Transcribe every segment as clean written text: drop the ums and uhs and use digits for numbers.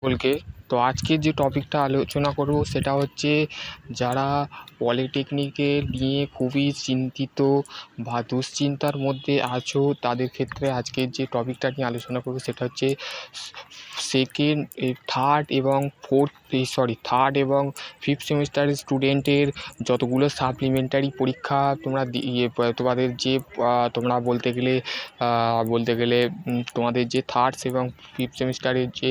বলকে তো আজকের যে টপিকটা আলোচনা করব সেটা হচ্ছে যারা পলিটেকনিকে নিয়ে খুবই চিন্তিত বা দুশ্চিন্তার মধ্যে আছো তাদের ক্ষেত্রে আজকের যে টপিকটা নিয়ে আলোচনা করব সেটা হচ্ছে সেকেন্ড থার্ড এবং থার্ড এবং ফিফথ সেমিস্টারের স্টুডেন্টের যতগুলো সাপ্লিমেন্টারি পরীক্ষা তোমরা তোমাদের যে তোমরা বলতে গেলে তোমাদের যে থার্ড এবং ফিফথ সেমিস্টারের যে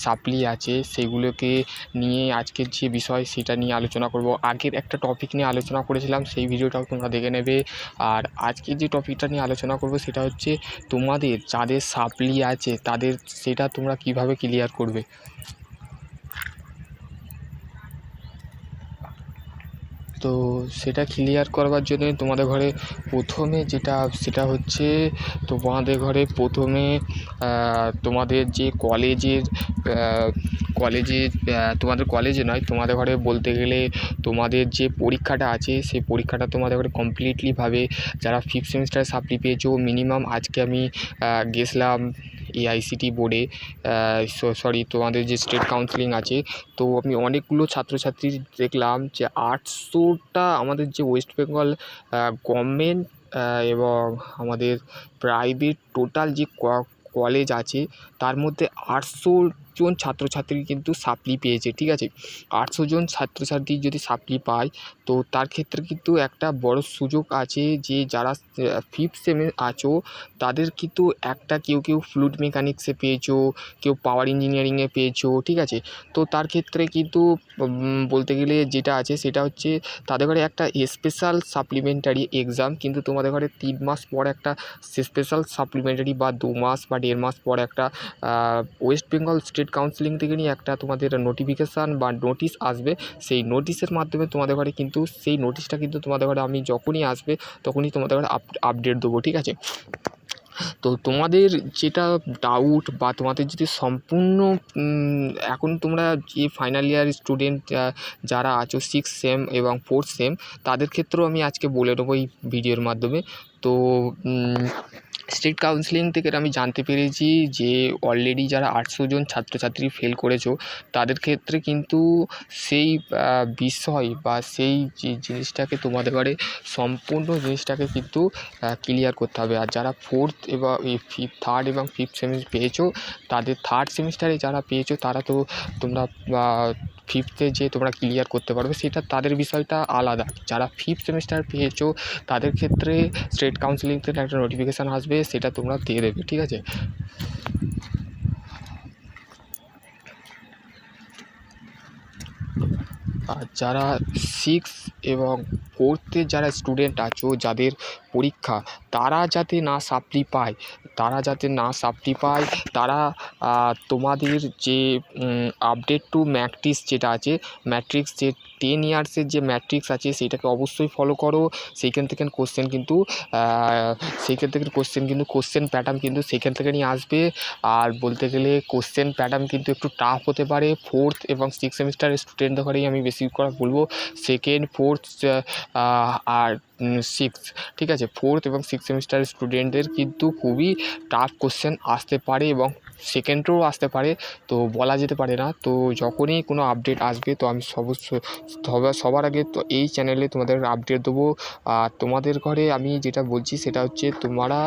সাপ্লি আছে সেগুলোকে নিয়ে আজকের যে বিষয় সেটা নিয়ে আলোচনা করব। আগের একটা টপিক নিয়ে আলোচনা করেছিলাম, সেই ভিডিওটাও তোমরা দেখে নেবে। আর আজকের যে টপিকটা নিয়ে আলোচনা করব সেটা হচ্ছে তোমাদের যাদের সাপ্লি আছে তাদের সেটা তোমরা কিভাবে ক্লিয়ার করবে। তো সেটা ক্লিয়ার করবার জন্য তোমাদের ঘরে প্রথমে সেটা হচ্ছে তোমাদের ঘরে প্রথমে তোমাদের যে তোমাদের কলেজে নয়, তোমাদের ঘরে বলতে গেলে তোমাদের যে পরীক্ষাটা আছে সেই পরীক্ষাটা তোমাদের ঘরে কমপ্লিটলিভাবে যারা ফিফথ সেমিস্টারে সাপ্লি পেয়েছো মিনিমাম, আজকে আমি গেছিলাম এআইসিটি বোর্ডে, তোমাদের যে স্টেট কাউন্সিলিং আছে, তো আমি অনেকগুলো ছাত্রছাত্রী দেখলাম যে 800টা আমাদের যে ওয়েস্ট বেঙ্গল গভর্নমেন্ট এবং আমাদের প্রাইভেট টোটাল যে কলেজ আছে তার মধ্যে 800 জন ছাত্রছাত্রী কিন্তু সাপ্লি পেয়েছে। ঠিক আছে, 800 জন ছাত্রছাত্রী যদি সাপ্লি পায় তো তার ক্ষেত্রে কিন্তু একটা বড় সুযোগ আছে যে যারা ফিফথ সেমে আছো তাদের কিন্তু একটা কেউ ফ্লুইড মেকানিক্সে পেয়েছো, কেউ পাওয়ার ইঞ্জিনিয়ারিংয়ে পেয়েছো। ঠিক আছে, তো তার ক্ষেত্রে কিন্তু বলতে গেলে যেটা আছে সেটা হচ্ছে তাদের ঘরে একটা স্পেশাল সাপ্লিমেন্টারি এক্সাম, কিন্তু তোমাদের ঘরে 3 মাস পর একটা স্পেশাল সাপ্লিমেন্টারি বা 2 মাস বা 1.5 মাস পর একটা ওয়েস্ট বেঙ্গল স্টেট কাউন্সিলিং থেকে নিয়ে একটা তোমাদের নোটিফিকেশান বা নোটিশ আসবে। সেই নোটিশের মাধ্যমে তোমাদের ঘরে কিন্তু সেই নোটিশটা কিন্তু তোমাদের ঘরে আমি যখনই আসবে তখনই তোমাদের ঘরে আপডেট দেবো। ঠিক আছে, তো তোমাদের যেটা ডাউট বা তোমাদের যদি সম্পূর্ণ এখন তোমরা যে ফাইনাল ইয়ার স্টুডেন্ট যারা আছো 6th সেম এবং 4th সেম তাদের ক্ষেত্রেও আমি আজকে বলে দেবো এই ভিডিওর মাধ্যমে। তো স্টেট কাউন্সিলিং থেকে আমি জানতে পেরেছি যে অলরেডি যারা 800 জন ছাত্রছাত্রী ফেল করেছো তাদের ক্ষেত্রে কিন্তু সেই বিষয় বা সেই যে জিনিসটাকে তোমাদের ঘরে সম্পূর্ণ জিনিসটাকে কিন্তু ক্লিয়ার করতে হবে। আর যারা থার্ড এবং ফিফথ সেমিস্টার পেয়েছো তাদের থার্ড সেমিস্টারে যারা পেয়েছো তারা তো তোমরা ফিফথে যে তোমরা ক্লিয়ার করতে পারবে সেটা তাদের বিষয়টা আলাদা। যারা ফিফথ সেমিস্টার পেয়েছো তাদের ক্ষেত্রে স্টেট কাউন্সিলিং থেকে একটা নোটিফিকেশান আসবে, সেটা তোমরা দিয়ে দেবে। ঠিক আছে, আর যারা 6 এবং 4th যারা স্টুডেন্ট আছো যাদের পরীক্ষা তারা যাতে না সাপ্লি পায় তারা তোমাদের যে আপডেট টু ম্যাট্রিক্স যেটা আছে, ম্যাট্রিক্স যে 10 ইয়ার্সের যে ম্যাট্রিক্স আছে সেটাকে অবশ্যই ফলো করো। সেইখান থেকে কোশ্চেন কিন্তু কোশ্চেন প্যাটার্ন কিন্তু সেইখান থেকে নিয়ে আসবে। আর বলতে গেলে কোশ্চেন প্যাটার্ন কিন্তু একটু টাফ হতে পারে। 4th এবং 6th সেমিস্টারের স্টুডেন্টদের ঘরেই আমি বেশি করে বলবো, 2nd 4th আর 6th। ঠিক আছে, 4th এবং 6th সেমিস্টারের স্টুডেন্টদের কিন্তু খুবই টাফ কোশ্চেন আসতে পারে এবং সেকেন্ডেও আসতে পারে, তো বলা যেতে পারে না। তো যখনই কোনো আপডেট আসবে তো আমি সবার আগে তো এই চ্যানেলে তোমাদের আপডেট দেবো। আর তোমাদের ঘরে আমি যেটা বলছি সেটা হচ্ছে তোমরা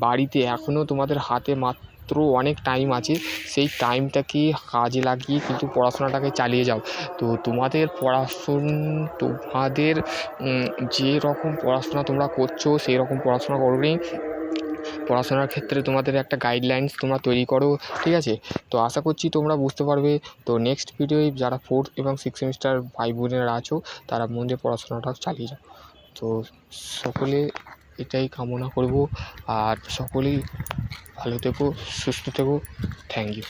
বাড়িতে এখনও তোমাদের হাতে মাত্র অনেক টাইম আছে, সেই টাইমটাকে কাজে লাগিয়ে কিন্তু পড়াশোনাটাকে চালিয়ে যাও। তো তোমাদের যে রকম পড়াশোনা তোমরা করছো সেই রকম পড়াশোনা করোনি, পড়াশোনার ক্ষেত্রে তোমাদের একটা গাইডলাইন্স তোমরা তৈরি করো। ঠিক আছে, তো আশা করছি তোমরা বুঝতে পারবে। তো নেক্সট ভিডিওয় যারা 4th এবং 6th সেমিস্টার ভাই বোনেরা আছো তারা মন দিয়ে পড়াশোনাটা চালিয়ে যাও। তো সকলে এটাই কামনা করব, আর সকলেই ভালো থেকো, সুস্থ থেকো। Thank you.